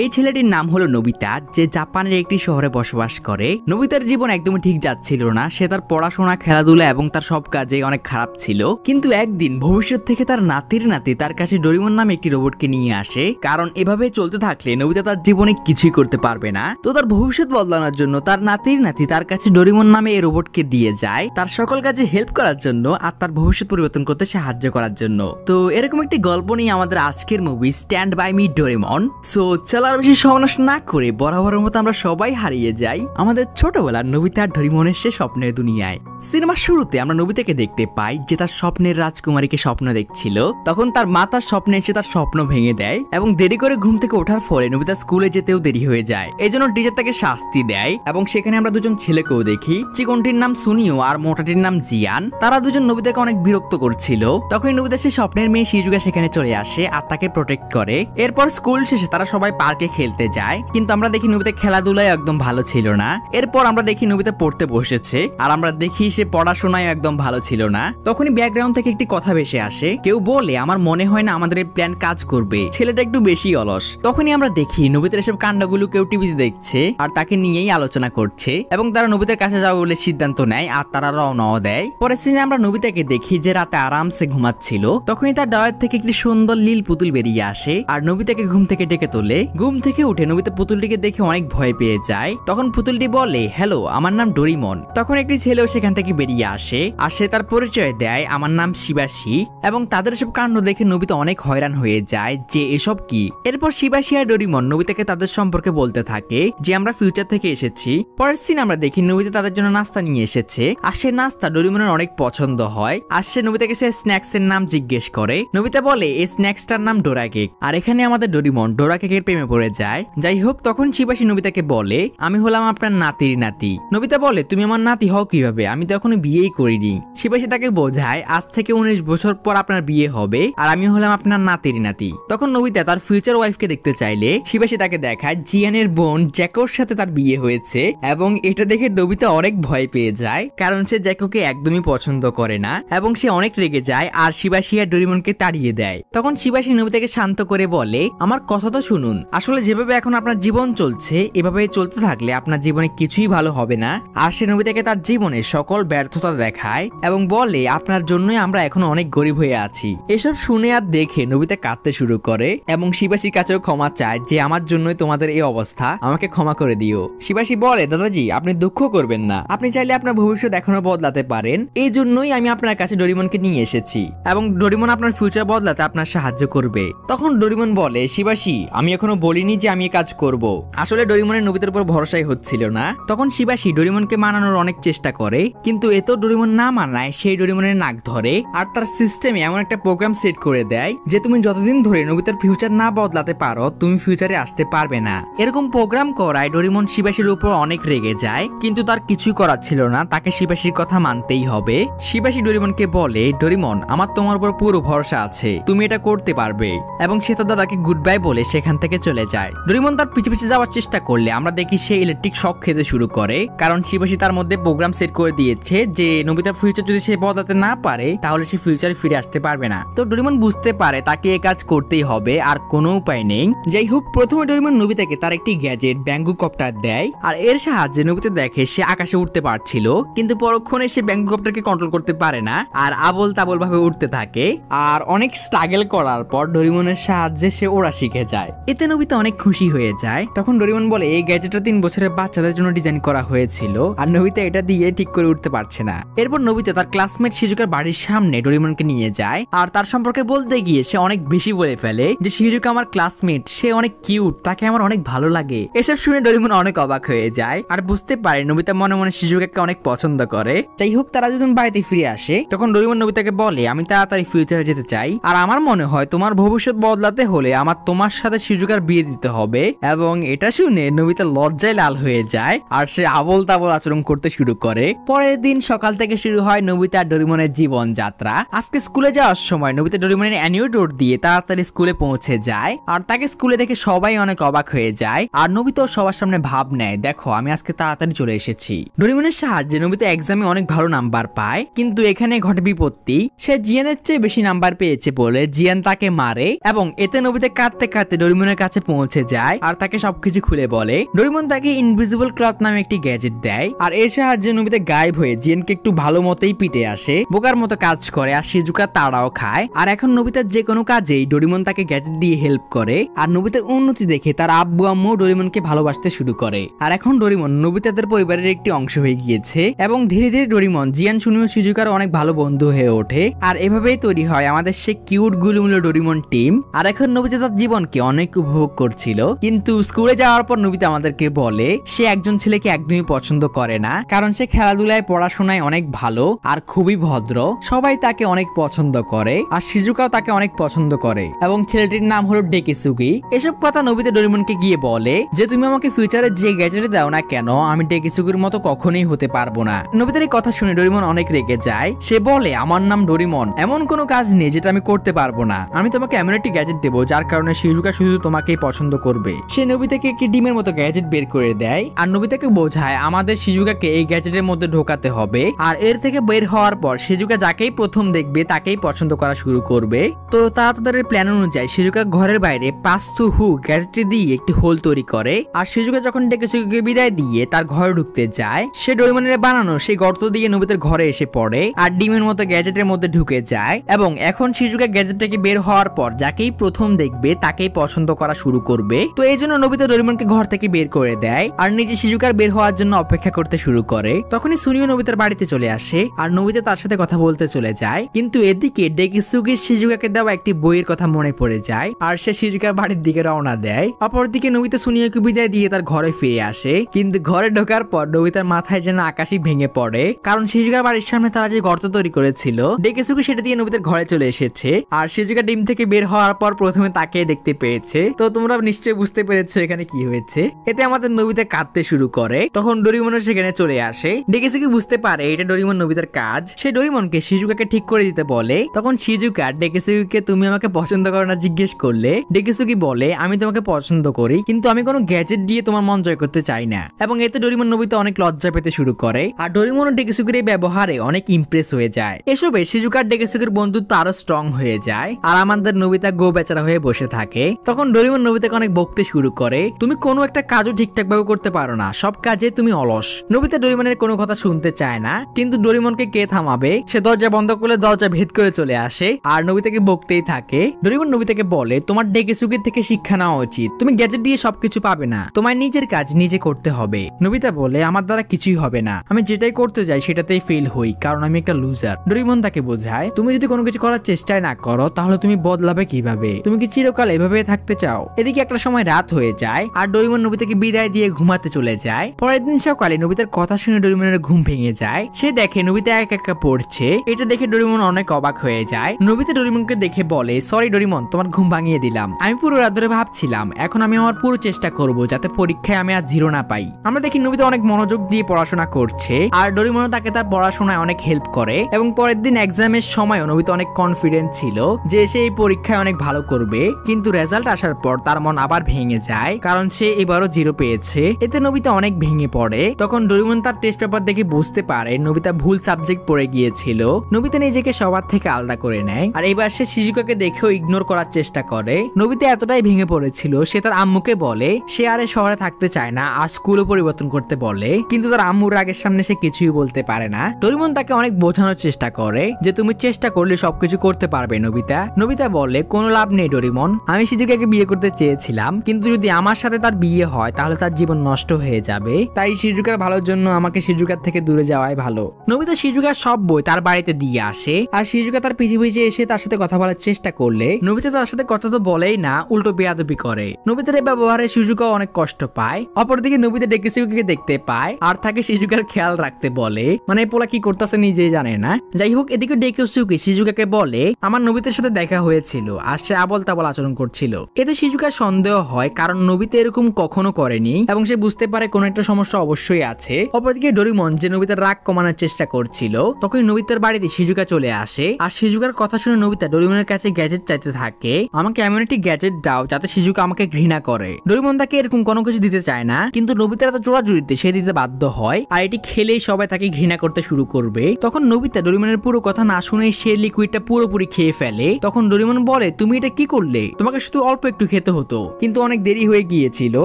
এই ছেলেটির নাম হলো নোবিতা, যে জাপানের একটি শহরে বসবাস করে। নোবিতার জীবন একদমই ঠিক যাচ্ছিল না। সে তার পড়াশোনা, খেলাধুলা এবং তার সব কাজে অনেক খারাপ ছিল। কিন্তু একদিন ভবিষ্যৎ থেকে তার নাতি তার কাছে ডোরিমন নামে একটি রোবটকে নিয়ে আসে, কারণ এভাবে চলতে থাকলে নোবিতা তার জীবনে কিছুই করতে পারবে না। তো তার ভবিষ্যৎ বদলানোর জন্য তার নাতি তার কাছে ডোরিমন নামে এই রোবটকে দিয়ে যায়, তার সকল কাজে হেল্প করার জন্য আর তার ভবিষ্যৎ পরিবর্তন করতে সাহায্য করার জন্য। তো এরকম একটি গল্প নিয়ে আমাদের আজকের movie stand by me Doraemon. So চলো আর বেশি সময় নষ্ট না করে বরাবরের মতো আমরা সবাই হারিয়ে যাই আমাদের ছোটবেলার নোবিতা আর ডোরিমনের সে স্বপ্নের দুনিয়ায়। সিনেমার শুরুতে আমরা নোবিতাকে দেখতে পাই যে তার স্বপ্নের রাজকুমারীকে স্বপ্ন দেখছিল। তখন তার মা তার স্বপ্নে এসে তার স্বপ্ন ভেঙে দেয় এবং দেরি করে ঘুম থেকে ওঠার ফলে নোবিতা স্কুলে যেতেও দেরি হয়ে যায়। এই জন্য টিচার তাকে শাস্তি দেয় এবং সেখানে আমরা দুজন ছেলেকেও দেখি। চিকনটির নাম সুনিও আর মোটাটির নাম জিয়ান। তারা দুজন নোবিতাকে অনেক বিরক্ত করছিল। তখনই নোবিতা সে স্বপ্নের মেয়ে শিজুকা সেখানে চলে আসে আর তাকে প্রোটেক্ট করে। এরপর স্কুল শেষে তারা সবাই পার্কে খেলতে যায়, কিন্তু আমরা দেখি নোবিতা খেলাধুলায় একদম ভালো ছিল না। এরপর আমরা দেখি নোবিতা পড়তে বসেছে আর আমরা দেখি সে পড়াশোনায় একদম ভালো ছিল না। তখনই ব্যাকগ্রাউন্ড থেকে একটি কথা ভেসে আসে। কেউ বলে, আমার মনে হয় না আমাদের এই প্ল্যান কাজ করবে, ছেলেটা একটু বেশি অলস। তখনই আমরা দেখি নোবিতার এসব কাণ্ডগুলো কেউ টিভিতে দেখছে আর তাকে নিয়েই আলোচনা করছে এবং তারা নোবিতার কাছে যাওয়া বলে সিদ্ধান্ত নেয় আর তারা রওনাও দেয়। পরে সিনে আমরা নোবিতাকে দেখি যে রাতে আরামসে ঘুমাচ্ছিল। তখনই তার ডয়ার থেকে একটি সুন্দর নীল পুতুল বেরিয়ে আসে আর নোবিতাকে ঘুম থেকে ডেকে তোলে। ঘুম থেকে উঠে নোবিতা পুতুলটিকে দেখে অনেক ভয় পেয়ে যায়। তখন পুতুলটি বলে, হ্যালো, আমার নাম ডোরিমন। তখন একটি ছেলেও সেখান থেকে বেরিয়ে আসে আর সে তার পরিচয় দেয়, আমার নাম শিবাশি। এবং তাদের সব কাণ্ড দেখে নোবিতা অনেক হয়রান হয়ে যায় যে এসব কি। এরপর শিবাশি আর ডোরিমন নোবিতাকে তাদের সম্পর্কে বলতে থাকে যে আমরা ফিউচার থেকে এসেছি। পরের সিন আমরা দেখি নোবিতা তাদের জন্য নাস্তা নিয়ে এসেছে আর সে নাস্তা ডোরিমনের অনেক পছন্দ হয়। আর সে নোবিতাকে সে স্ন্যাক্স এর নাম জিজ্ঞেস করে। নোবিতা বলে এই স্ন্যাক্সটার নাম ডোরা কেক। আর এখানে আমাদের ডোরিমন ডোরা কেকের প্রেমে পড়ে যায়। যাই হোক, তখন শিবাশি নোবিতাকে বলে, আমি হলাম আপনার নাতি। নোবিতা বলে, তুমি আমার নাতি হও কিভাবে, আমি তো এখনো বিয়েই করিনি। শিবাশি তাকে বোঝায়, আজ থেকে 19 বছর পর আপনার বিয়ে হবে আর আমি হলাম আপনার নাতি। তখন নোবিতা তার ফিউচার ওয়াইফকে দেখতে চাইলে শিবাশি তাকে দেখায় জিয়ানের বোন জ্যাকোর সাথে তার বিয়ে হয়েছে এবং এটা দেখে নোবিতা অনেক ভয় পেয়ে যায়, কারণ সে জ্যাকোকে একদমই পছন্দ করে না এবং সে অনেক রেগে যায় আর শিবাশি আর ডোরিমনকে তাড়িয়ে দেয়। তখন শিবাশি নোবিতাকে শান্ত করে বলে, আমার কথা তো শুনুন, আসলে যেভাবে এখন আপনার জীবন চলছে এভাবে চলতে থাকলে আপনার জীবনে কিছুই ভালো হবে না। আর সে নোবিতাকে তার জীবনের সকল ব্যর্থতা দেখায় এবং বলে, আপনার জন্যই আমরা এখন অনেক গরিব হয়ে আছি। এসব শুনে আর দেখে নোবিতা কাঁদতে শুরু করে এবং শিবাশির কাছেও ক্ষমা চায় যে আমার জন্যই তোমাদের এই অবস্থা, আমাকে ক্ষমা করে দিও। শিবাশি বলে, দাদাজি আপনি দুঃখ করবেন না, আপনি চাইলে আপনার ভবিষ্যৎ এখনো বদলাতে পারেন, এই জন্যই আমি আপনার কাছে ডোরিমনকে নিয়ে এসেছি এবং ডোরিমন আপনার ফিউচার বদলাতে আপনার সাহায্য করবে। তখন ডোরিমন বলে, শিবাশি আমি এখনো বলিনি যে আমি এই কাজ করব। আসলে ডোরিমনের নোবিতার উপর ভরসাই হচ্ছিল না। তখন শিবাশি ডোরিমনকে মানানোর অনেক চেষ্টা করে, কিন্তু এত ডোরিমন না মানায় সেই ডোরিমনের নাক ধরে আর তার সিস্টেমে এমন একটা প্রোগ্রাম সেট করে দেয় যে তুমি যতদিন ধরে নোবিতার ফিউচার না বদলাতে পারো তুমি ফিউচারে আসতে পারবে না। এরকম প্রোগ্রাম করায় ডোরিমন শিবাশির উপর অনেক রেগে যায়, কিন্তু তার কিছুই করার ছিল না, তাকে শিবাশির কথা মানতেই হবে। শিবাশি ডোরিমনকে বলে, ডোরিমন আমার তোমার উপর পুরো ভরসা আছে, তুমি এটা করতে পারবে। এবং সে তার দাদাকে গুড বাই বলে সেখান থেকে চলে যায়। ডোরিমন তার পিছে যাওয়ার চেষ্টা করলে আমরা দেখি সে ইলেকট্রিক শক খেতে শুরু করে, কারণ শিবাশি তার মধ্যে প্রোগ্রাম সেট করে দিয়েছে যে নোবিতার ফিউচার যদি সে বদলাতে না পারে তাহলে সে ফিউচারে ফিরে আসতে পারবে না। তো ডোরিমন বুঝতে পারে তাকে এই কাজ করতেই হবে, আর কোনো উপায় নেই। যাই হোক, প্রথমে ডোরিমন নোবিতাকে তার একটি গ্যাজেট ব্যাঙ্গু কপ্টার দেয় আর এর সাহায্যে নোবিতা দেখে সে আকাশে উঠতে পারছিল, কিন্তু পরক্ষণে সে ব্যাঙ্গু কপ্টারকে কন্ট্রোল করতে পারে না আর আবল তাবল ভাবে উঠতে থাকে। আর অনেক স্ট্রাগল করার পর ডোরিমনের সাহায্যে সে ওড়া শিখে যায়। এতে নোবিতা অনেক খুশি হয়ে যায়। তখন ডোরিমন বলে, এই গ্যাজেটটা 3 বছরের বাচ্চাদের জন্য ডিজাইন করা হয়েছিল আর নোবিতা এটা দিয়ে ঠিক করে উঠতে পারছে না। এরপর নোবিতা তার ক্লাসমেট শিজুকার বাড়ির সামনে ডোরিমনকে নিয়ে যায় আর তার সম্পর্কে বলতে গিয়ে সে অনেক বেশি বলে ফেলে যে শিজুকা আমার ক্লাসমেট, সে অনেক কিউট, তাকে আমার অনেক ভালো লাগে। এসব শুনে ডোরিমন অনেক অবাক হয়ে যায় আর বুঝতে পারে নোবিতা মনে মনে শিজুকাকে অনেক পছন্দ করে। যাই হোক, তারা যখন বাড়িতে ফিরে আসে তখন ডোরিমন নোবিতাকে বলে, আমি তাড়াতাড়ি ফিউচারে যেতে চাই আর আমার মনে হয় তোমার ভবিষ্যৎ বদলাতে হলে আমার তোমার সাথে শিজুকার বিয়ে দিতে হবে। এবং এটা শুনে নোবিতা লজ্জায় লাল হয়ে যায় আর সে আবল তাবল আচরণ করতে শুরু করে। পরে পরের দিন সকাল থেকে শুরু হয় নোবিতা আর ডোরেমনের জীবনযাত্রা। আজকে স্কুলে যাওয়ার সময় নোবিতা ডোরেমনের অ্যানিও ডোর দিয়ে তাড়াতাড়ি স্কুলে পৌঁছে যায় আর তাকে স্কুলে দেখে সবাই অনেক অবাক হয়ে যায় আর নোবিতা সবার সামনে ভাব নেয়, দেখো আমি আজকে তাড়াতাড়ি চলে এসেছি। ডোরেমনের সাহায্যে নোবিতা এক্সামে অনেক ভালো নাম্বার পায়, কিন্তু এখানে ঘটে বিপত্তি। সে জিয়ানের চেয়ে বেশি নাম্বার পেয়েছে বলে জিয়ান তাকে মারে এবং এতে নোবিতা কাঁদতে কাঁদতে ডোরেমনের কাছে পৌঁছে যায় আর তাকে সবকিছু খুলে বলে। ডোরেমন তাকে ইনভিজিবল ক্লথ নামে একটি গ্যাজেট দেয় আর এর সাহায্যে নোবিতা গায়েব হয়ে জিয়ানকে একটু ভালো মতোই পিটে আসে, বোকার মতো কাজ করে আর শিজুকা তাড়াও খায়। আর এখন নোবিতার যে কোনো কাজেই ডোরেমন তাকে গ্যাজেট দিয়ে হেল্প করে আর নোবিতার উন্নতি দেখে তার আব্বু আম্মু ডোরেমনকে ভালোবাসতে শুরু করে। আর এখন ডোরেমন নোবিতাদের পরিবারের একটি অংশ হয়ে গিয়েছে এবং ধীরে ধীরে ডোরেমন জিয়ান, সুনিও শিজুকার অনেক ভালো বন্ধু হয়ে ওঠে আর এভাবেই তৈরি হয় আমাদের সে কিউট গুলুমুলো ডোরেমন টিম। আর এখন নোবিতা তার জীবনকে অনেক উপভোগ করছিল, কিন্তু স্কুলে যাওয়ার পর নোবিতা আমাদেরকে বলে সে একজন ছেলেকে একদমই পছন্দ করে না, কারণ সে খেলাধুলায় পড়াশোনায় অনেক ভালো আর খুবই ভদ্র, সবাই তাকে অনেক পছন্দ করে আর শিজুকাও তাকে অনেক পছন্দ করে এবং ছেলেটির নাম হলো ডেকেসুগি। এসব কথা নোবিতা ডোরেমনকে গিয়ে বলে যে তুমি আমাকে ফিউচারে যে গ্যাজেট দাও না কেন আমি ডেকেসুগির মতো কখনোই হতে পারবো না। নোবিতার এই কথা শুনে ডোরেমন অনেক রেগে যায়, সে বলে আমার নাম ডোরেমন, এমন কোনো কাজ নেই যেটা আমি করতে পারবো না, আমি তোমাকে এমন একটি গ্যাজেট দেবো যার কারণে শিজুকা শুধু তোমাকেই পছন্দ করবে। সে নোবিতাকে একটি ডিমের মতো গ্যাজেট বের করে দেয় আর নোবিতাকে বোঝায় আমাদের শিজুকাকে এই গ্যাজেটের মধ্যে ঢোকাতে হবে আর এর থেকে বের হওয়ার পর শিজুকা যাকেই প্রথম দেখবে তাকেই পছন্দ করা শুরু করবে। তো তারা তাদের প্ল্যান অনুযায়ী শিজুকা ঘরের বাইরে পাস টু হু গ্যাজেটটি দিয়ে একটি হোল তৈরি করে আর শিজুকা যখন ডেকেসুগিকে বিদায় দিয়ে তার ঘরে ঢুকতে যায় সে ডোরেমনের বানানো সেই গর্ত দিয়ে নোবিতার ঘরে এসে পড়ে আর ডিমের মতো গ্যাজেটের মধ্যে ঢুকে যায় এবং এখন শিজুকা গ্যাজেটটাকে বের হওয়ার পর যাকেই প্রথম দেখবে তাকেই পছন্দ করা শুরু করবে। তো এই জন্য নোবিতা ডোরেমনকে ঘর থেকে বের করে দেয় আর নিজে শিজুকার বের হওয়ার জন্য অপেক্ষা করতে শুরু করে। তখনই সুনিও নোবিতার বাড়িতে চলে আসে আর নোবিতা তার সাথে কথা বলতে চলে যায়, কিন্তু এদিকে ডেকেসুগির শিজুকাকে দেওয়া একটি বইয়ের কথা মনে পড়ে যায় আর সে শিজুকার বাড়ির দিকে রওনা দেয়। অপরদিকে নোবিতা সুনিওকে বিদায় দিয়ে তার ঘরে ফিরে আসে, কিন্তু ঘরে ঢোকার পর নোবিতার মাথায় যেন আকাশই ভেঙে পড়ে, কারণ শিজুকার বাড়ির সামনে তারা যে গর্ত তৈরি করেছিল ডেকেসুগি সেটা দিয়ে নোবিতার ঘরে চলে এসেছে আর শিজুকা ডিম থেকে বের হওয়ার পর প্রথমে তাকে দেখতে পেয়েছে। তো তোমরা নিশ্চয়ই বুঝতে পেরেছো এখানে কি হয়েছে। এতে আমাদের নোবিতা কাঁদতে শুরু করে, তখন ডোরেমনও সেখানে চলে আসে। ডেকেসুগি বুঝতে পারে এটা ডোরেমন নোবিতার কাজ, সে ডোরেমনকে শিজুকাকে ঠিক করে দিতে বলে। তখন শিজুকা ডেকেসুগিকে তুমি আমাকে পছন্দ করো না জিজ্ঞেস করলে ডেকেসুগি বলে আমি তোমাকে পছন্দ করি, কিন্তু আমি কোনো গ্যাজেট দিয়ে তোমার মন জয় করতে চাই না। এবং এতে ডোরেমন নোবিতা অনেক লজ্জা পেতে শুরু করে আর ডোরেমন ও ডেকেসুগির এই ব্যবহারে অনেক ইমপ্রেস হয়ে যায়। এসবে শিজুকা আর ডেকেসুগির বন্ধুত্ব আরো স্ট্রং হয়ে যায় আর আমাদের নোবিতা গো বেচারা হয়ে বসে থাকে। তখন ডোরেমন নোবিতাকে অনেক বকতে শুরু করে, তুমি কোনো একটা কাজও ঠিকঠাক ভাবে করতে পারো না, সব কাজে তুমি অলস। নোবিতা ডোরেমনের কোনো কথা শুনতে চায় না, কিন্তু ডোরেমনকে কে থামাবে? সে দরজা বন্ধ করলে দরজা ভেদ করে চলে আসে আর নোবিতাকে বকতেই থাকে। ডোরেমন নোবিতাকে বলে তোমার ডেকেসুগির থেকে শিক্ষা নেওয়া উচিত, তুমি গ্যাজেট দিয়ে সবকিছু পাবে না, তোমার নিজের কাজ নিজে করতে হবে। নোবিতা বলে আমার দ্বারা কিছুই হবে না, আমি যেটাই করতে যাই সেটাতেই ফেল হই, কারণ আমি একটা লুজার। ডোরেমন তাকে বোঝায় তুমি যদি কোনো কিছু করার চেষ্টাই না করো তাহলে তুমি বদলাবে কিভাবে? তুমি কি চিরকাল এভাবে থাকতে চাও? এদিকে একটা সময় রাত হয়ে যায় আর ডোরেমন নোবিতাকে বিদায় দিয়ে ঘুমাতে চলে যায়। পরের দিন সকালে নোবিতার কথা শুনে ডোরেমনের ঘুম ভেঙে যায়, সে দেখে নোবিতা একা একা পড়ছে। এটা দেখে ডোরেমন অনেক অবাক হয়ে যায়। নোবিতা ডোরেমনকে দেখে বলে সরি ডোরেমন, তোমার ঘুম ভাঙিয়ে দিলাম, আমি পুরো রাত ধরে ভাবছিলাম, এখন আমি আমার পুরো চেষ্টা করব যাতে পরীক্ষায় আমি আর জিরো না পাই। আমরা দেখি নোবিতা অনেক মনোযোগ দিয়ে পড়াশোনা করছে আর ডোরেমন তাকে তার পড়াশোনায় অনেক হেল্প করে এবং পরের দিন এক্সামের সময় নোবিতা অনেক কনফিডেন্ট ছিল যে সে এই পরীক্ষায় অনেক ভালো করবে, কিন্তু রেজাল্ট আসার পর তার মন আবার ভেঙে যায় কারণ সে এবারও জিরো পেয়েছে। এতে নোবিতা অনেক ভেঙে পড়ে। তখন ডোরেমন তার টেস্ট পেপার দেখে বুঝতে পারে নোবিতা ভুল সাবজেক্ট পড়ে গিয়েছিল। নোবিতা নিজেকে সবার থেকে আলাদা করে নেয় আর এবার সে শিজুকাকে দেখেও ইগনোর করার চেষ্টা করে। নোবিতা এতটাই ভেঙে পড়েছিল সে তার আম্মুকে বলে সে আর শহরে থাকতে চায় না আর স্কুলও পরিবর্তন করতে বলে, কিন্তু তার আম্মুর রাগের সামনে সে কিছুই বলতে পারে না। ডোরেমন তাকে অনেক বোঝানোর চেষ্টা করে যে তুমি চেষ্টা করলে সবকিছু করতে পারবে নোবিতা। নোবিতা বলে কোনো লাভ নেই ডোরেমন, আমি শিজুকাকে বিয়ে করতে চেয়েছিলাম, কিন্তু যদি আমার সাথে তার বিয়ে হয় তাহলে তার জীবন নষ্ট হয়ে যাবে, তাই শিজুকার ভালোর জন্য আমাকে শিজুকার থেকে দূরে যাওয়াই ভালো। নোবিতা শিজুকার সব বই তার বাড়িতে দিয়ে আসে আর শিজুকা তার পিছে পিছে এসে তার সাথে কথা বলার চেষ্টা করলে নোবিতা তার সাথে কথা তো বলেই না, উল্টো বেয়াদবি করে। নোবিতার এই ব্যবহারে শিজুকা অনেক কষ্ট পায়। অপরদিকে নোবিতা ডেকেসুগিকে দেখতে পায় আর তাকে শিজুকার খেয়াল রাখতে বলে, মানে পোলা কি করতেছে নিজেই জানে না। যাই হোক, এদিকে ডেকেসুগি শিজুকাকে বলে আমার নোবিতার সাথে দেখা হয়েছিল আর সে আবল তাবল আচরণ করছিল। এতে শিজুকার সন্দেহ হয় কারণ নোবিতা এরকম কখনো করেনি এবং সে বুঝতে পারে কোনো একটা সমস্যা অবশ্যই আছে। অপরদিকে ডোরেমন যে নোবিতার রাগ কমানোর চেষ্টা করছিল, তখন নোবিতার বাড়িতে শিজুকা চলে আসে। আর শিজুকার কথা শুনে নোবিতা ডোরেমনের কাছে গ্যাজেট চাইতে থাকে, আমাকে এমন একটি গ্যাজেট দাও যাতে শিজুকা আমাকে ঘৃণা করে। ডোরেমন তাকে এরকম কোনো কিছু দিতে চায় না, কিন্তু নোবিতার এত জোরাজুরিতে সে দিতে বাধ্য হয়, আর এটি খেলেই সবাই তাকে ঘৃণা করতে শুরু করবে। তখন নোবিতা ডোরেমনের পুরো কথা না শুনে সে লিকুইডটা পুরোপুরি খেয়ে ফেলে। তখন ডোরেমন বলে, তুমি এটা কি করলে? তোমাকে শুধু অল্প একটু খেতে হতো, কিন্তু অনেক দেরি হয়ে গিয়েছিল।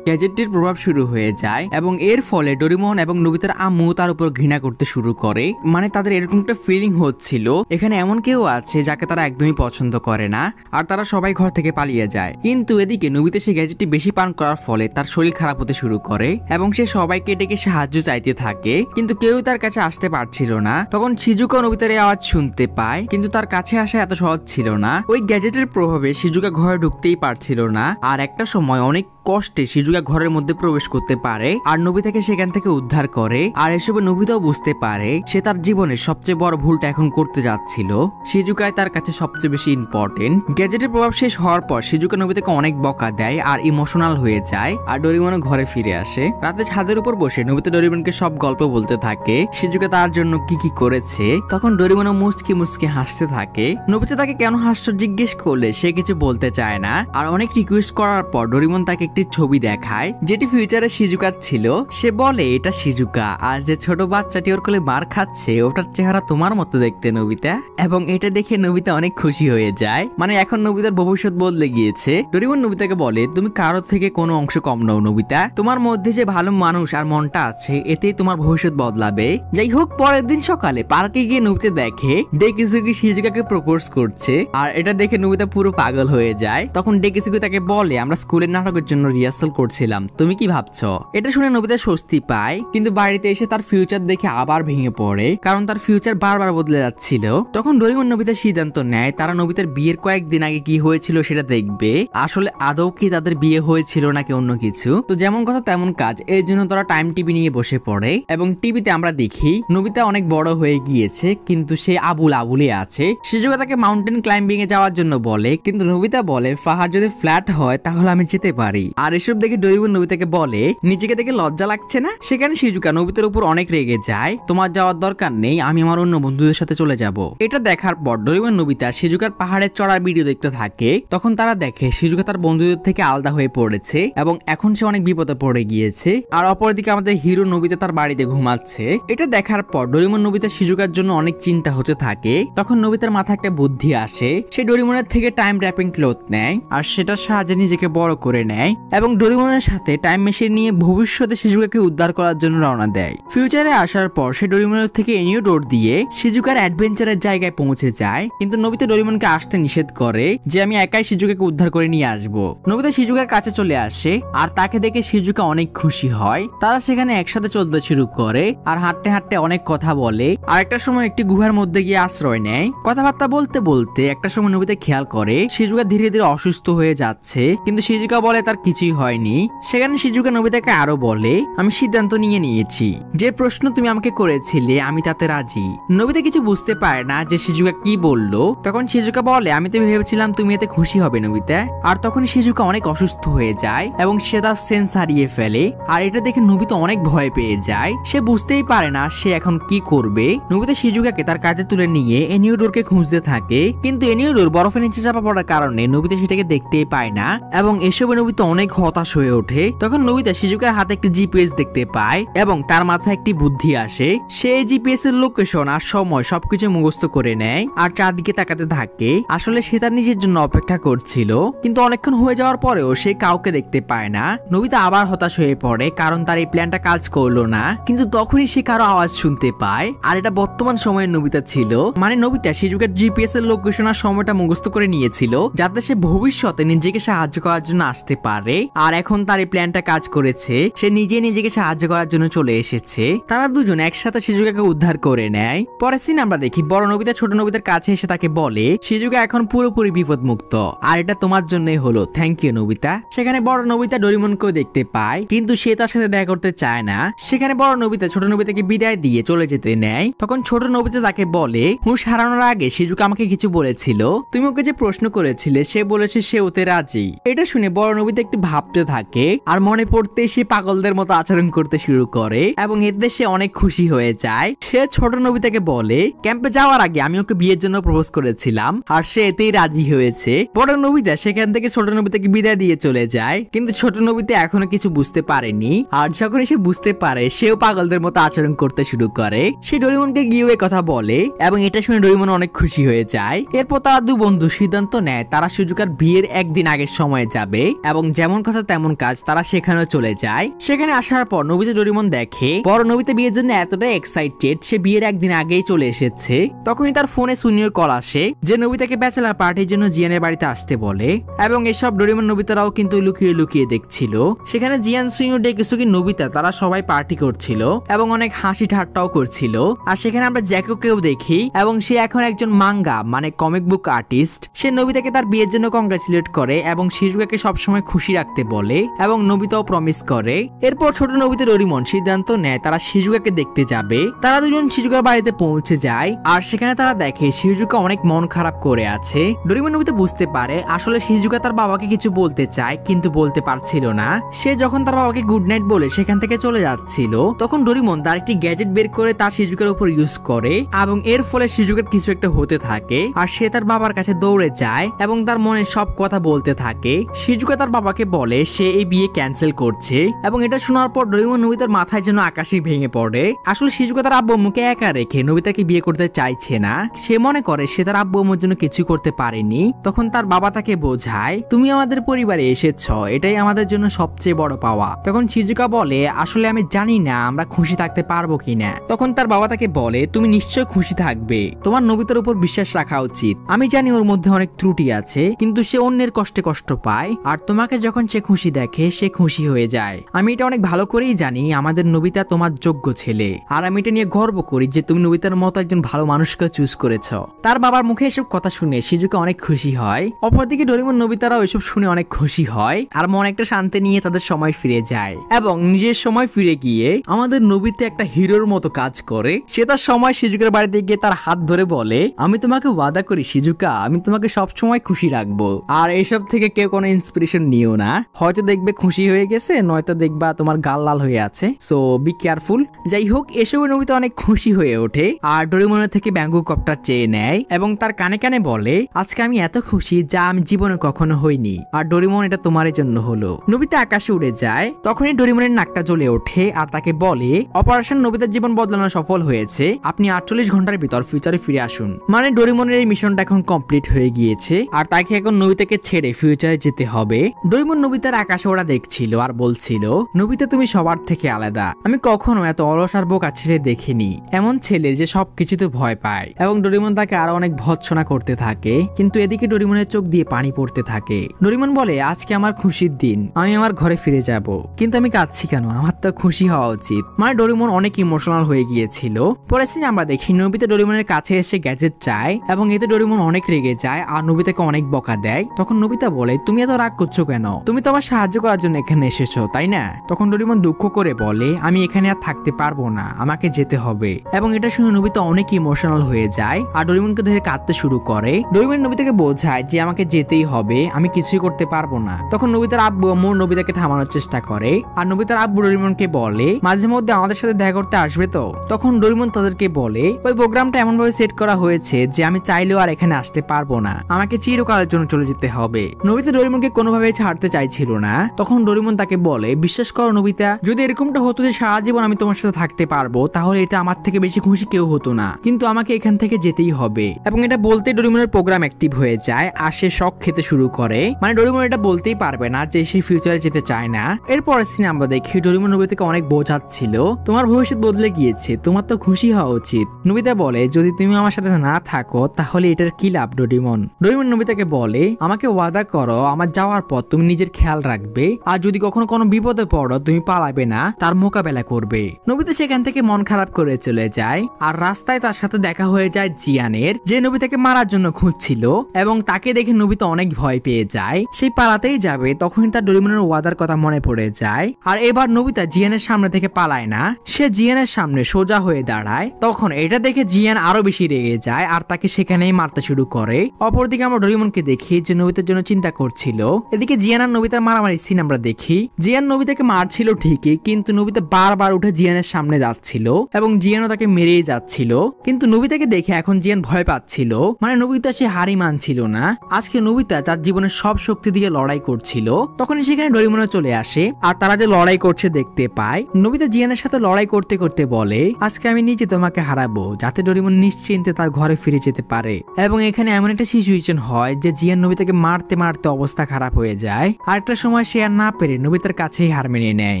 গ্যাজেটটির প্রভাব শুরু হয়ে যায় এবং এর ফলে ডোরেমন এবং নোবিতার আম্মু তার উপর ঘৃণা করতে শুরু করে। মানে তাদের এরকম একটা ফিলিং হচ্ছিল এখানে এমন কেউ আছে যাকে তারা একদমই পছন্দ করে না, আর তারা সবাই ঘর থেকে পালিয়ে যায়। কিন্তু এদিকে নোবিতা সেই গ্যাজেটটি বেশি পান করার ফলে তার শরীর খারাপ হতে শুরু করে এবং সে সবাইকে ডেকে সাহায্য চাইতে থাকে, কিন্তু কেউ তার কাছে আসতে পারছিল না। তখন শিজুকা নোবিতার আওয়াজ শুনতে পায়, কিন্তু তার কাছে আসা এত সহজ ছিল না। ওই গ্যাজেটের প্রভাবে শিজুকা ঘরে ঢুকতেই পারছিল না, আর একটা সময় অনেক কষ্টে শিজুকা ঘরের মধ্যে প্রবেশ করতে পারে আর নোবিতাকে সেখান থেকে উদ্ধার করে। আর এসবে নোবিতাও বুঝতে পারে সে তার জীবনের সবচেয়ে বড় ভুলটা এখন করতে যাচ্ছিল। শিজুকাই তার কাছে সবচেয়ে বেশি ইম্পর্টেন্ট। গ্যাজেটের প্রভাব শেষ হওয়ার পর শিজুকা নোবিতাকে অনেক বকা দেয় আর ইমোশনাল হয়ে যায়, আর ডোরেমনও ঘরে ফিরে আসে। রাতে ছাদের উপর বসে নোবিতা ডোরেমনকে সব গল্প বলতে থাকে শিজুকা তার জন্য কি কি করেছে। তখন ডোরেমনও মুচকি মুচকি হাসতে থাকে। নোবিতা তাকে কেন হাসছো জিজ্ঞেস করলে সে কিছু বলতে চায় না, আর অনেক রিকোয়েস্ট করার পর ডোরেমন তাকে একটি ছবি দেখায় যেটি ফিউচারে শিজুকা ছিল। সে বলে এটা শিজুকা, আর যে ছোট বাচ্চাটি ওর কোলে মার খাচ্ছে ওটার চেহারা তোমার মতো দেখতে নোবিতা। এবং এটা দেখে নোবিতা অনেক খুশি হয়ে যায়, মানে এখন নোবিতার ভবিষ্যৎ বদলে গিয়েছে। ডোরেমন নোবিতাকে বলে তুমি কারো থেকে কোনো অংশ কম নও নোবিতা, তোমার মধ্যে যে ভালো মানুষ আর মনটা আছে এতেই তোমার ভবিষ্যৎ বদলাবে। যাই হোক, পরের দিন সকালে পার্কে গিয়ে নোবিতা দেখে ডেকিসুকি শিজুকাকে প্রপোজ করছে, আর এটা দেখে নোবিতা পুরো পাগল হয়ে যায়। তখন ডেকিসুকি তাকে বলে আমরা স্কুলের নাটকের জন্য রিহার্সাল করছিলাম, তুমি কি ভাবছো? এটা শুনে নোবিতা স্বস্তি পায়, কিন্তু বাড়িতে এসে তার ফিউচার দেখে আবার ভেঙে পড়ে, কারণ তার ফিউচার বারবার বদলে যাচ্ছিল। তখন ডোরেমন নোবিতার সিদ্ধান্ত নেয় তারা নোবিতার বিয়ের কয়েকদিন আগে কি হয়েছিল সেটা দেখবে, আসলে আদৌ কি তাদের বিয়ে হয়েছিল নাকি অন্য কিছু। তো যেমন কথা তেমন কাজ, এই জন্য তারা টাইম টিভি নিয়ে বসে পড়ে এবং টিভিতে আমরা দেখি নোবিতা অনেক বড় হয়ে গিয়েছে, কিন্তু সে আবুল আবুলে আছে। শিজুকা তাকে মাউন্টেন ক্লাইম্বিং এ যাওয়ার জন্য বলে, কিন্তু নোবিতা বলে পাহাড় যদি ফ্ল্যাট হয় তাহলে আমি যেতে পারি। আর এসব দেখে ডোরেমন নোবিতাকে বলে নিজেকে দেখে লজ্জা লাগছে না? সেখানে শিজুকা নোবিতার উপর অনেক রেগে যায়, তোমার যাওয়ার দরকার নেই, আমি আমার অন্য বন্ধুদের সাথে চলে যাব। এটা দেখার পর ডোরেমন নোবিতা শিজুকার পাহাড়ে চড়ার ভিডিও দেখতে থাকে। তখন তারা দেখে শিজুকা তার বন্ধুদের থেকে আলাদা হয়ে পড়েছে এবং এখন সে অনেক বিপদে পড়ে গিয়েছে। আর অপরদিকে আমাদের হিরো নোবিতা তার বাড়িতে ঘুমাচ্ছে। এটা দেখার পর ডোরেমন নোবিতা শিজুকার জন্য অনেক চিন্তা হতে থাকে। তখন নোবিতার মাথায় একটা বুদ্ধি আসে, সে ডোরেমনের থেকে টাইম র‍্যাপিং ক্লথ নেয় আর সেটার সাহায্যে নিজেকে বড় করে নেয় এবং ডোরেমনের সাথে টাইম মেশিন নিয়ে ভবিষ্যতে শিজুকাকে উদ্ধার করার জন্য রওনা দেয়। ফিউচারে আসার পর সে ডোরেমনের থেকে এনিও ডোর দিয়ে শিজুকার অ্যাডভেঞ্চারের জায়গায় পৌঁছে যায়, কিন্তু নোবিতা ডোরেমনকে আসতে নিষেধ করে যে আমি একাই শিজুকাকে উদ্ধার করে নিয়ে আসবো। নোবিতা শিজুকার কাছে চলে আসে আর তাকে দেখে শিজুকা অনেক খুশি হয়। তারা সেখানে একসাথে চলতে শুরু করে আর হাঁটতে হাঁটতে অনেক কথা বলে। আর একটা সময় একটি গুহার মধ্যে গিয়ে আশ্রয় নেয়। কথাবার্তা বলতে বলতে একটা সময় নোবিতা খেয়াল করে শিজুকা ধীরে ধীরে অসুস্থ হয়ে যাচ্ছে, কিন্তু শিজুকা বলে তার কিছুই হয়নি। সেখানে শিজুকা নোবিতাকে আরো বলে আমি সিদ্ধান্ত নিয়ে নিয়েছি, যে প্রশ্ন তুমি আমাকে করেছিলে আমি তাতে রাজি। নোবিতা কিছু বুঝতে পারে না যে শিজুকা কি বললো। তখন শিজুকা বলে আমি তো ভেবেছিলাম তুমি এতে খুশি হবে নোবিতা। আর তখন শিজুকা অনেক অসুস্থ হয়ে যায় এবং সে তার সেন্স হারিয়ে ফেলে। আর এটা দেখে নোবিতা অনেক ভয় পেয়ে যায়, সে বুঝতেই পারে না সে এখন কি করবে। নোবিতা শিজুকাকে তার কাঁধে তুলে নিয়ে এনিওডোরকে খুঁজতে থাকে, কিন্তু এনিওডোর বরফের নিচে চাপা পড়ার কারণে নোবিতা সেটাকে দেখতেই পায় না এবং এসবে নোবিতা অনেক হতাশ হয়ে ওঠে। তখন নোবিতা শিজুকার হাতে একটি জিপিএস দেখতে পায় এবং তার মাথায় একটি বুদ্ধি আসে। সে জিপিএস এর লোকেশন আর সময় সবকিছু মুখস্থ করে নেয় আর চারদিকে তাকাতে থাকে। আসলে সে তার নিজের জন্য অপেক্ষা করছিল, কিন্তু অনেকক্ষণ হয়ে যাওয়ার পরেও সে কাউকে দেখতে পায় না। নোবিতা আবার হতাশ হয়ে পড়ে কারণ তার এই প্ল্যানটা কাজ করলো না। কিন্তু তখনই সে কারো আওয়াজ শুনতে পায়, আর এটা বর্তমান সময়ের নোবিতা ছিল। মানে নোবিতা শিজুকার জিপিএস এর লোকেশন আর সময়টা মুখস্থ করে নিয়েছিল যাতে সে ভবিষ্যতে নিজেকে সাহায্য করার জন্য আসতে পারে। আর এখন তার এই প্ল্যানটা কাজ করেছে, সে নিজেকে সাহায্য করার জন্য চলে এসেছে। তারা দুজন একসাথে শিজুকাকে উদ্ধার করে নেয়। পরের সিন আমরা দেখি বড় নোবিতা ছোট নোবিতার কাছে এসে তাকে বলে শিজুকা এখন পুরোপুরি বিপদ মুক্ত, আর এটা তোমার জন্যই হলো, থ্যাংক ইউ নোবিতা। সেখানে বড় নোবিতা ডোরেমনকেও দেখতে পায়, কিন্তু সে তার সাথে দেখা করতে চায় না। সেখানে বড় নোবিতা ছোট নোবিতাকে বিদায় দিয়ে চলে যেতে নেয়। তখন ছোট নোবিতা তাকে বলে হুঁশ হারানোর আগে শিজুকা আমাকে কিছু বলেছিল, তুমি ওকে যে প্রশ্ন করেছিলে সে বলেছে সে ওতে রাজি। এটা শুনে বড় নোবিতা একটু ভাবতে থাকে আর মনে পড়তে সে পাগলদের মতো আচরণ করতে শুরু করে এবং এতে সে অনেক খুশি হয়ে যায়। সে ছোট নবিতাকে বলে ক্যাম্পে যাওয়ার আগে আমি ওকে বিয়ের জন্য প্রপোজ করেছিলাম আর সে এতেই রাজি হয়েছে। বড় নবিতা সেখান থেকে ছোট নবিতাকে বিদায় দিয়ে চলে যায়, কিন্তু ছোট নবিতা এখনো কিছু বুঝতে পারেনি। আর যখন সে বুঝতে পারে সেও পাগলদের মতো আচরণ করতে শুরু করে। সে ডোরেমনকে গিয়ে কথা বলে এবং এটা শুনে ডোরেমন অনেক খুশি হয়ে যায়। এরপর তারা দু বন্ধু সিদ্ধান্ত নেয় তারা শিজুকার বিয়ের একদিন আগের সময়ে যাবে এবং যেমন কথা তেমন কাজ, তারা সেখানেও চলে যায়। সেখানে আসার পর নবিতা ডোরেমন দেখে বড় নবিতা বিয়ের জন্য এতটাই এক্সাইটেড সে বিয়ের একদিন আগেই চলে এসেছে। তখনই তার ফোনে সুনিয়র কল আসে যে নবিতাকে ব্যাচেলার পার্টির জন্য জিয়ানের বাড়িতে আসতে বলে এবং এসব ডোরেমন নবিতারাও কিন্তু লুকিয়ে লুকিয়ে দেখছিল। সেখানে জিয়ান, সুনিয়র, ডেকেসুকি, নবিতা তারা সবাই পার্টি করছিল এবং অনেক হাসি ঠাট্টাও করছিল। আর সেখানে আমরা জ্যাকোকেও দেখি এবং সে এখন একজন মাঙ্গা মানে কমিক বুক আর্টিস্ট। সে নবিতাকে তার বিয়ের জন্য কংগ্রাচুলেট করে এবং শিজুকাকে সবসময় খুশি রাখতে বলে এবং নবিতাও প্রমিস করে। এরপর ছোট নবিতা ডোরেমন সিদ্ধান্ত নেয় তারা শিজুকাকে দেখতে যাবে। তারা দুজন শিজুকার বাড়িতে পৌঁছে যায় আর সেখানে তারা দেখে শিজুকা অনেক মন খারাপ করে আছে। ডোরেমন নবিতা বুঝতে পারে আসলে শিজুকা তার বাবাকে কিছু বলতে চায় কিন্তু বলতে পারছিল না। সে যখন তার বাবাকে গুড নাইট বলে সেখান থেকে চলে যাচ্ছিল তখন ডোরেমন তার একটি গ্যাজেট বের করে তার শিজুকার উপর ইউজ করে এবং এর ফলে শিজুকার কিছু একটা হতে থাকে আর সে তার বাবার কাছে দৌড়ে যায় এবং তার মনে সব কথা বলতে থাকে। শিজুকা তার বাবাকে বলে সে এই বিয়ে ক্যান্সেল করছে এবং এটা শোনার পর ডোরেমন নবিতার মাথায় যেন আকাশই ভেঙে পড়ে। আসলে শিজুকা তার আব্বু আম্মুকে একা রেখে নবিতাকে বিয়ে করতে চাইছে না। সে মনে করে সে তার আব্বু আম্মুর জন্য কিছু করতে পারেনি। তখন তার বাবা তাকে বোঝায় তুমি আমাদের পরিবারে এসেছ, এটাই আমাদের জন্য সবচেয়ে বড় পাওয়া। তখন শিজুকা বলে আসলে আমি জানি না আমরা খুশি থাকতে পারবো কিনা। তখন তার বাবা তাকে বলে তুমি নিশ্চয় খুশি থাকবে, তোমার নবিতার উপর বিশ্বাস রাখা উচিত। আমি জানি ওর মধ্যে অনেক ত্রুটি আছে কিন্তু সে অন্যের কষ্টে কষ্ট পায় আর তোমাকে যখন সে খুশি দেখে সে খুশি হয়ে যায়। আমি এটা অনেক ভালো করেই জানি আমাদের নবিতা তোমার যোগ্য ছেলে আর আমি এটা নিয়ে গর্ব করি যে তুমি নবিতার মতো একজন ভালো মানুষকে চুজ করেছ। তার বাবার মুখে এসব কথা শুনে শিজুকা অনেক খুশি হয়। অপরদিকে ডোরেমন নবিতারাও এসব শুনে অনেক খুশি হয় আর মন একটা শান্তি নিয়ে তাদের সময় ফিরে যায় এবং নিজের সময় ফিরে গিয়ে আমাদের নবিতা একটা হিরোর মতো কাজ করে। সে তার সময় শিজুকার বাড়িতে গিয়ে তার হাত ধরে বলে আমি তোমাকে ওয়াদা করি শিজুকা আমি তোমাকে সব সময় খুশি রাখবো আর এইসব থেকে কেউ কোনো ইন্সপিরেশন নিও না। হয়তো দেখবে খুশি হয়ে গেছে, নয়তো দেখবা তোমার গাল লাল হয়ে আছে, সো বি কেয়ারফুল। যাই হোক এসবে নবিতা অনেক খুশি হয়ে ওঠে আর ডোরেমনের থেকে ব্যাম্বু কপ্টার চেয়ে নেয় এবং তার কানে কানে বলে আজকে আমি এত খুশি যা আমি জীবনে কখনো হইনি আর ডোরেমন এটা তোমার জন্য হলো। নবিতা আকাশে উড়ে যায়। তখনই ডোরেমনের নাকটা জ্বলে ওঠে আর তাকে বলে অপারেশন নবিতার জীবন বদলানো সফল হয়েছে, আপনি 48 ঘন্টার ভিতর ফিউচারে ফিরে আসুন। মানে ডোরেমনের এই মিশনটা এখন কমপ্লিট হয়ে গিয়েছে আর তাকে এখন নবিতাকে ছেড়ে ফিউচারে যেতে হবে। ডোরেমন নবিতার আকাশে ওরা দেখছিল আর বলছিল নবিতা তুমি সবার থেকে আলাদা, আমি কখনো এত অলস আর বোকা ছেলে দেখিনি, এমন ছেলে যে সবকিছুতে ভয় পায়। এবং ডোরেমন তাকে আরো অনেক ভৎসনা করতে থাকে কিন্তু এদিকে ডোরেমনের চোখ দিয়ে পানি পড়তে থাকে। ডোরেমন বলে আজকে আমার খুশির দিন, আমি আমার ঘরে ফিরে যাব, কিন্তু আমি কাঁদছি কেন, আমার তো খুশি হওয়া উচিত। মানে ডোরেমন অনেক ইমোশনাল হয়ে গিয়েছিল। পরের সিনে আমরা দেখি নবিতা ডোরেমনের কাছে এসে গ্যাজেট চায় এবং এতে ডোরেমন অনেক রেগে যায় আর নবিতাকে অনেক বকা দেয়। তখন নবিতা বলে তুমি এত রাগ করছো কেন, তুমি তো আমার সাহায্য করার জন্য এখানে এসেছো তাই না? তখন ডোরেমন দুঃখ করে বলে আমি এখানে আর থাকতে পারবো না, আমাকে যেতে হবে। এবং এটা শুনে নবিতা অনেক ইমোশনাল হয়ে যায় আর ডোরেমনকে ধরে কাঁদতে শুরু করে। ডোরেমন নবিতাকে বোঝায় যে আমাকে যেতেই হবে, আমি কিছুই করতে পারবো না। তখন নবিতার আব্বু আম্মু নবিতাকে থামানোর চেষ্টা করে আর নবিতার আব্বু ডোরেমনকে বলে মাঝে মধ্যে আমাদের সাথে দেখা করতে আসবে তো। তখন ডোরেমন তাদেরকে বলে ওই প্রোগ্রামটা এমন ভাবে সেট করা হয়েছে যে আমি চাইলেও আর এখানে আসতে পারবো না, আমাকে চিরকালের জন্য চলে যেতে হবে। নবিতা ডোরেমনকে কোনোভাবেই ছাড়তে চাইছিল না। তখন ডোরেমন তাকে বলে বিশ্বাস করো নবিতা, যদি এরকমটা হতো যে সারা জীবন আমি তোমার সাথে থাকতে পারবো তাহলে এটা আমার থেকে বেশি খুশি কেউ হতো না, কিন্তু আমাকে এখান থেকে যেতেই হবে। এবং এটা বলতে ডোরেমনের প্রোগ্রাম অ্যাক্টিভ হয়ে যায় আর সে শক খেতে শুরু করে। মানে ডোরেমন এটা বলতেই পারবে না যে সে ফিউচারে যেতে চায় না। এরপরের সিনে আমরা দেখি ডোরেমন নবিতাকে অনেক বোঝাচ্ছিল তোমার ভবিষ্যৎ বদলে গিয়েছে, তোমার তো খুশি হওয়া উচিত। নবিতা বলে যদি তুমি আমার সাথে না থাকো তাহলে এটার কি লাভ ডোরেমন। ডোরেমন নবিতাকে বলে আমাকে ওয়াদা করো আমার যাওয়ার পর তুমি নিজের খেয়াল রাখবে আর যদি কখনো কোনো বিপদে পড়ো তুমি পালাবে না, তার মোকাবেলা করবে। নবিতা সেখান থেকে মন খারাপ করে চলে যায় আর রাস্তায় তার সাথে দেখা হয়ে যায় জিয়ানের, যে নবিতাকে মারার জন্য খুঁজছিল এবং তাকে দেখে নবিতা অনেক ভয় পেয়ে যায়। সেই পালাতেই যাবে তখনই তার ডোরেমনের ওয়াদার কথা মনে পড়ে যায় আর এবার নবিতা জিয়ানের সামনে থেকে পালায় না, সে জিয়ানের সামনে সোজা হয়ে দাঁড়ায়। তখন এটা দেখে জিয়ান আরো বেশি রেগে যায় আর তাকে সেখানেই মারতে শুরু করে। অপরদিকে আমরা ডোরেমনকে দেখি যে নবিতার জন্য চিন্তা করছিল। এদিকে জিয়ান আর নবিতার মারামারি সিন আমরা দেখি। জিয়ান নবিতাকে মারছিল ঠিকই কিন্তু নবিতা বারবার উঠে জিয়ানের সামনে যাচ্ছিল এবং জিয়ানও তাকে মেরেই যাচ্ছিল, কিন্তু নোবিতাকে দেখে এখন জিয়ান ভয় পাচ্ছিল। মানে নোবিতা সে হারই মানছিল না। আজকে নোবিতা তার জীবনের সব শক্তি দিয়ে লড়াই করছিল। তখনই সেখানে ডোরেমনও চলে আসে আর তারা যে লড়াই করছে দেখতে পায়। নোবিতা জিয়ানের সাথে লড়াই করতে করতে বলে, আজকে আমি নিজে তোমাকে হারাবো, যাতে ডোরেমন নিশ্চিন্তে তার ঘরে ফিরে যেতে পারে। এবং এখানে এমন একটা সিচুয়েশন হয় যে জিয়ান নোবিতাকে মারতে মারতে অবস্থা খারাপ হয়ে যায়। আর একটা সময় সে আর না পেরে নোবিতার কাছেই হার মেনে নেয়।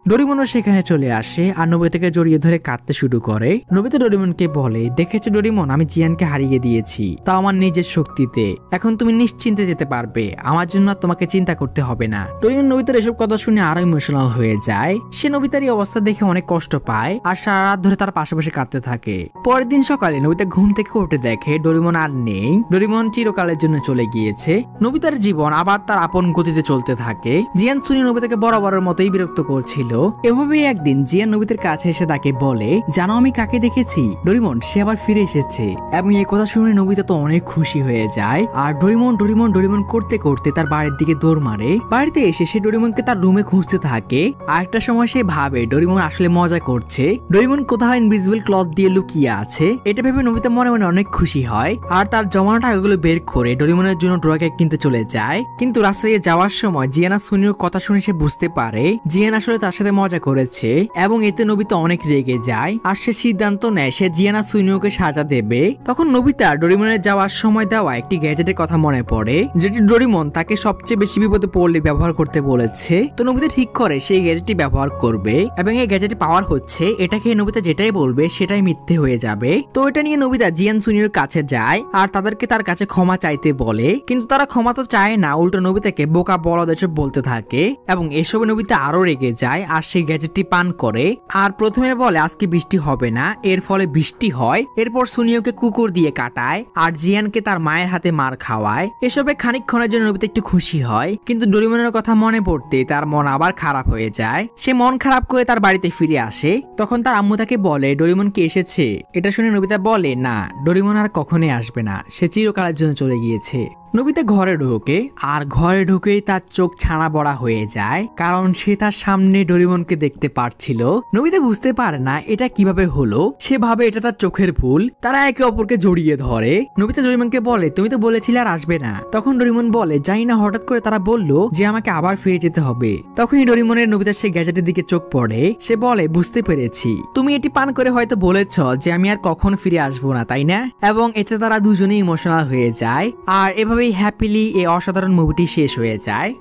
ডোরেমনও সেখানে চলে আসে আর নোবিতাকে জড়িয়ে ধরে কাঁদতে শুরু করে। নোবিতা ডোরেমনকে বলে, দেখেছো ডোরেমন, আমি জিয়ানকে হারিয়ে দিয়েছি, তাও আমার নিজের শক্তিতে। এখন তুমি নিশ্চিন্তে যেতে পারবে, আমার জন্য তোমাকে চিন্তা করতে হবে না। ডোরেমন নোবিতার এসব কথা শুনে আরো ইমোশনাল হয়ে যায়। সে নোবিতার এই অবস্থা দেখে অনেক কষ্ট পায় আর সারা রাত ধরে তার পাশাপাশি কাঁদতে থাকে। পরের দিন সকালে নোবিতা ঘুম থেকে উঠে দেখে ডোরেমন আর নেই। ডোরেমন চিরকালের জন্য চলে গিয়েছে। নোবিতার জীবন আবার তার আপন গতিতে চলতে থাকে। জিয়ান সুনি নোবিতাকে বরাবরের মতোই বিরক্ত করছিল। এভাবেই একদিন জিয়ান নোবিতার কাছে এসে তাকে বলে, জানো আমি কাকে দেখেছি? ডোরেমন, সে আবার ফিরে এসেছে। এবং এই কথা শুনে নোবিতা তো অনেক খুশি হয়ে যায়। আর ডোরেমন ডোরেমন ডোরেমন করতে করতে তার বাড়ির দিকে দৌড় মারে। বাড়িতে এসে সে ডোরেমনকে তার রুমে খুঁজতে থাকে। আর একটা সময় সে ভাবে ডোরেমন আসলে মজা করছে। ডোরেমন কোথাও ইনভিজিবল ক্লথ দিয়ে লুকিয়ে আছে। এটা ভেবে নোবিতা মনে মনে অনেক খুশি হয় আর তার জমানো টাকাগুলো বের করে ডোরেমনের জন্য ড্রয়াকে কিনতে চলে যায়। কিন্তু রাস্তায় যাওয়ার সময় জিয়ান আর সুনির কথা শুনে সে বুঝতে পারে জিয়ান আসলে তার সাথে মজা করেছে এবং এতে নোবিতা অনেক রেগে যায় আর সে সিদ্ধান্ত নেয় সে জিয়ান আর সুনিওকে সাজা দেবে। তখন নোবিতা ডোরেমনের যাওয়ার সময় দেওয়া একটি গ্যাজেটের কথা মনে পড়ে, যেটি ডোরেমন তাকে সবচেয়ে বেশি বিপদে পড়লে ব্যবহার করতে বলেছে। তো নোবিতা ঠিক করে সেই গ্যাজেটটি ব্যবহার করবে এবং এই গ্যাজেটটি পাওয়ার হচ্ছে এটাকে নোবিতা যেটাই বলবে সেটাই মিথ্যে হয়ে যাবে। তো এটা নিয়ে নোবিতা জিয়ান সুনির কাছে যায় আর তাদেরকে তার কাছে ক্ষমা চাইতে বলে, কিন্তু তারা ক্ষমা তো চায় না, উল্টো নোবিতাকে বোকা বলদ এসব বলতে থাকে এবং এসবে নোবিতা আরো রেগে যায় আর সেই গ্যাজেটটি পান করে। আর প্রথমে বলে আজকে বৃষ্টি হবে না, এর ফলে বৃষ্টি হয়। এরপর সুনিওকে কুকুর দিয়ে কাটায় আর জিয়ানকে তার মায়ের হাতে মার খাওয়ায়। এসবে খানিকক্ষণের জন্য নোবিতা একটু খুশি হয়, কিন্তু ডোরেমনের কথা মনে পড়তে তার মন আবার খারাপ হয়ে যায়। সে মন খারাপ করে তার বাড়িতে ফিরে আসে। তখন তার আম্মু তাকে বলে ডোরেমন কি এসেছে? এটা শুনে নোবিতা বলে, না, ডোরেমন আর কখনোই আসবে না, সে চিরকালের জন্য চলে গিয়েছে। নোবিতা ঘরে ঢোকে আর ঘরে ঢুকেই তার চোখ ছানা বড়া হয়ে যায়, কারণ সে তার সামনে ডোরেমনকে দেখতে পারছিল। নোবিতা বুঝতে পারে না এটা কিভাবে হলো। সে ভাবে এটা তার চোখের ভুল। তারা একে অপরকে জড়িয়ে ধরে। নোবিতা ডোরেমনকে বলে, তুমি তো বলেছিলে আর আসবে না। তখন ডোরেমন বলে, জানি না, হঠাৎ করে তারা বলল যে আমাকে আবার ফিরে যেতে হবে। তখনই ডোরেমনের নোবিতার সেই গ্যাজেটের দিকে চোখ পড়ে। সে বলে, বুঝতে পেরেছি, তুমি এটি পান করে হয়তো বলেছ যে আমি আর কখনো ফিরে আসবো না, তাই না? এবং এতে তারা দুজনেই ইমোশনাল হয়ে যায় আর এভাবে হ্যাপিলি এই অসাধারণ মুভিটি শেষ হয়ে যায়।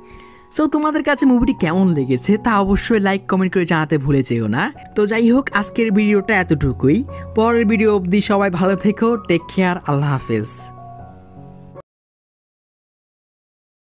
সো তোমাদের কাছে মুভিটি কেমন লেগেছে তা অবশ্যই লাইক কমেন্ট করে জানাতে ভুলে যেও না। তো যাই হোক, আজকের ভিডিওটা এতটুকুই। পরের ভিডিও অবধি সবাই ভালো থেকো, টেক কেয়ার, আল্লাহ হাফেজ।